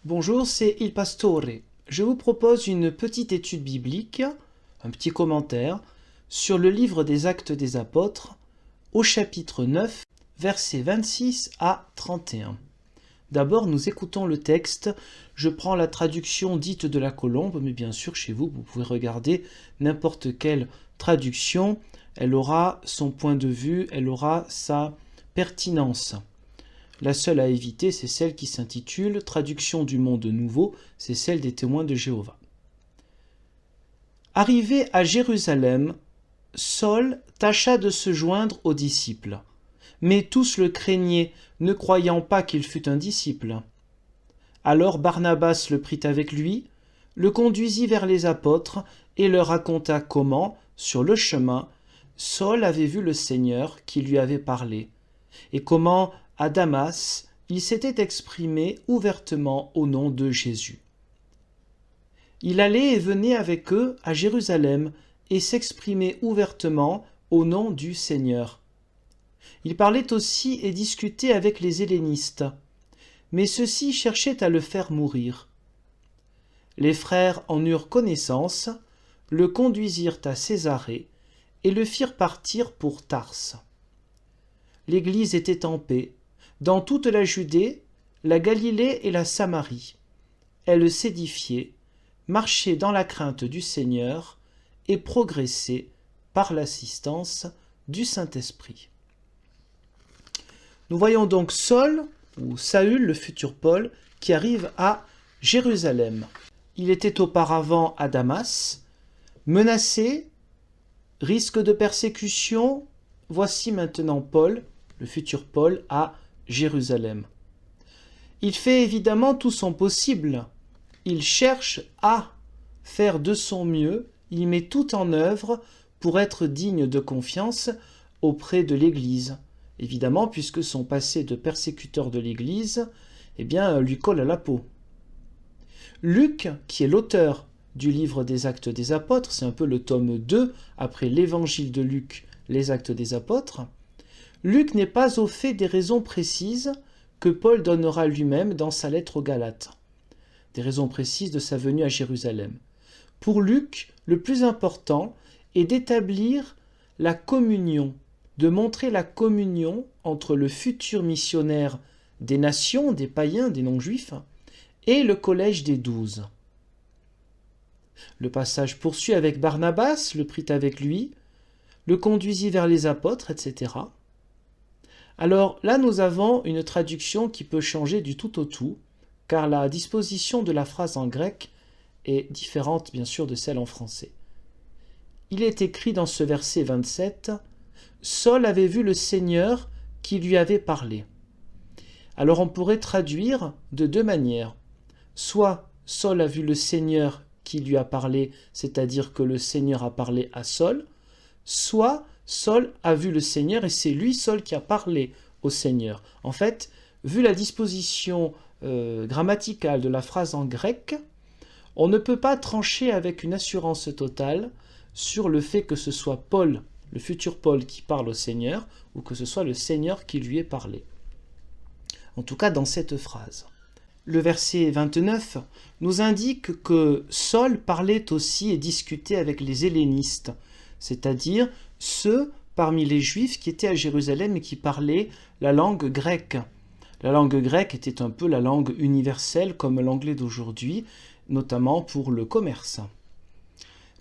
Bonjour, c'est Il Pastore. Je vous propose une petite étude biblique, un petit commentaire, sur le livre des Actes des Apôtres, au chapitre 9, versets 26 à 31. D'abord, nous écoutons le texte. Je prends la traduction dite de la Colombe, mais bien sûr, chez vous, vous pouvez regarder n'importe quelle traduction. Elle aura son point de vue, elle aura sa pertinence. La seule à éviter, c'est celle qui s'intitule « Traduction du monde nouveau », c'est celle des témoins de Jéhovah. Arrivé à Jérusalem, Saul tâcha de se joindre aux disciples. Mais tous le craignaient, ne croyant pas qu'il fût un disciple. Alors Barnabas le prit avec lui, le conduisit vers les apôtres et leur raconta comment, sur le chemin, Saul avait vu le Seigneur qui lui avait parlé, et comment, à Damas, il s'était exprimé ouvertement au nom de Jésus. Il allait et venait avec eux à Jérusalem et s'exprimait ouvertement au nom du Seigneur. Il parlait aussi et discutait avec les hellénistes, mais ceux-ci cherchaient à le faire mourir. Les frères en eurent connaissance, le conduisirent à Césarée et le firent partir pour Tarse. L'Église était en paix, dans toute la Judée, la Galilée et la Samarie. Elle s'édifiait, marchait dans la crainte du Seigneur et progressait par l'assistance du Saint-Esprit. Nous voyons donc Saul, ou Saül, le futur Paul, qui arrive à Jérusalem. Il était auparavant à Damas, menacé, risque de persécution. Voici maintenant Paul, le futur Paul, à Jérusalem. Il fait évidemment tout son possible. Il cherche à faire de son mieux, il met tout en œuvre pour être digne de confiance auprès de l'Église. Évidemment, puisque son passé de persécuteur de l'Église, lui colle à la peau. Luc, qui est l'auteur du livre des Actes des Apôtres, c'est un peu le tome 2, après l'Évangile de Luc, les Actes des Apôtres, Luc n'est pas au fait des raisons précises que Paul donnera lui-même dans sa lettre aux Galates, des raisons précises de sa venue à Jérusalem. Pour Luc, le plus important est d'établir la communion, de montrer la communion entre le futur missionnaire des nations, des païens, des non-juifs, et le collège des 12. Le passage poursuit avec Barnabas, le prit avec lui, le conduisit vers les apôtres, etc. Alors là, nous avons une traduction qui peut changer du tout au tout, car la disposition de la phrase en grec est différente, bien sûr, de celle en français. Il est écrit dans ce verset 27, « Saul avait vu le Seigneur qui lui avait parlé ». Alors on pourrait traduire de deux manières. Soit Saul a vu le Seigneur qui lui a parlé, c'est-à-dire que le Seigneur a parlé à Saul, soit Saul a vu le Seigneur et c'est lui, Saul, qui a parlé au Seigneur. En fait, vu la disposition grammaticale de la phrase en grec, on ne peut pas trancher avec une assurance totale sur le fait que ce soit Paul, le futur Paul, qui parle au Seigneur, ou que ce soit le Seigneur qui lui ait parlé. En tout cas, dans cette phrase. Le verset 29 nous indique que Saul parlait aussi et discutait avec les hellénistes, c'est-à-dire ceux parmi les Juifs qui étaient à Jérusalem et qui parlaient la langue grecque. La langue grecque était un peu la langue universelle comme l'anglais d'aujourd'hui, notamment pour le commerce.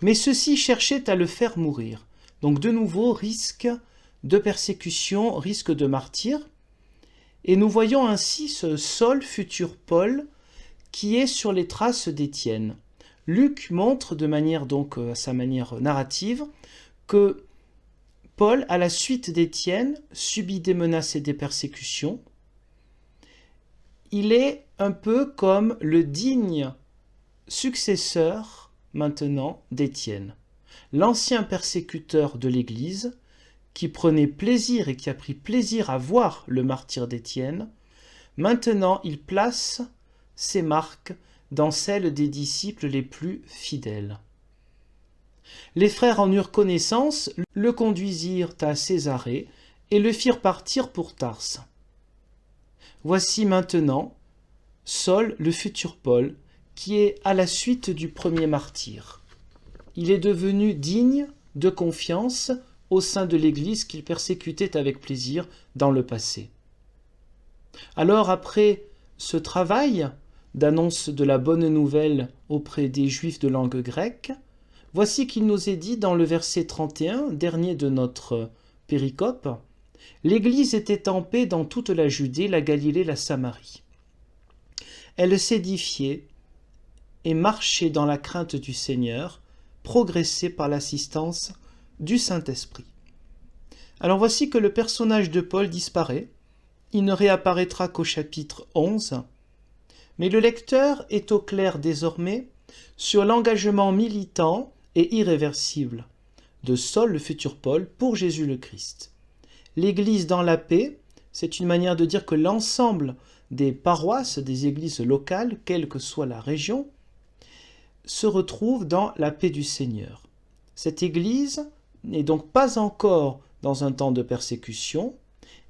Mais ceux-ci cherchaient à le faire mourir. Donc de nouveau, risque de persécution, risque de martyr. Et nous voyons ainsi ce Saul, futur Paul, qui est sur les traces d'Étienne. Luc montre de manière donc à sa manière narrative que Paul, à la suite d'Étienne, subit des menaces et des persécutions. Il est un peu comme le digne successeur maintenant d'Étienne, l'ancien persécuteur de l'Église, qui prenait plaisir et qui a pris plaisir à voir le martyre d'Étienne. Maintenant, il place ses marques dans celles des disciples les plus fidèles. Les frères en eurent connaissance, le conduisirent à Césarée et le firent partir pour Tarse. Voici maintenant Saul, le futur Paul, qui est à la suite du premier martyr. Il est devenu digne de confiance au sein de l'Église qu'il persécutait avec plaisir dans le passé. Alors après ce travail d'annonce de la bonne nouvelle auprès des Juifs de langue grecque, voici qu'il nous est dit dans le verset 31, dernier de notre péricope, « L'Église était en paix dans toute la Judée, la Galilée, la Samarie. Elle s'édifiait et marchait dans la crainte du Seigneur, progressait par l'assistance du Saint-Esprit. » Alors voici que le personnage de Paul disparaît. Il ne réapparaîtra qu'au chapitre 11. Mais le lecteur est au clair désormais sur l'engagement militant et irréversible de Saul, le futur Paul, pour Jésus le Christ. L'Église dans la paix, c'est une manière de dire que l'ensemble des paroisses, des églises locales, quelle que soit la région, se retrouve dans la paix du Seigneur. Cette Église n'est donc pas encore dans un temps de persécution,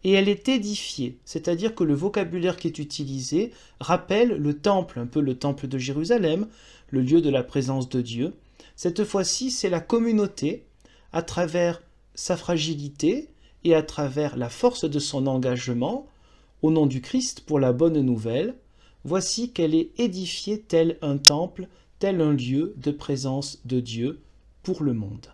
et elle est édifiée, c'est-à-dire que le vocabulaire qui est utilisé rappelle le temple, un peu le temple de Jérusalem, le lieu de la présence de Dieu. Cette fois-ci, c'est la communauté, à travers sa fragilité et à travers la force de son engagement, au nom du Christ pour la bonne nouvelle, voici qu'elle est édifiée tel un temple, tel un lieu de présence de Dieu pour le monde.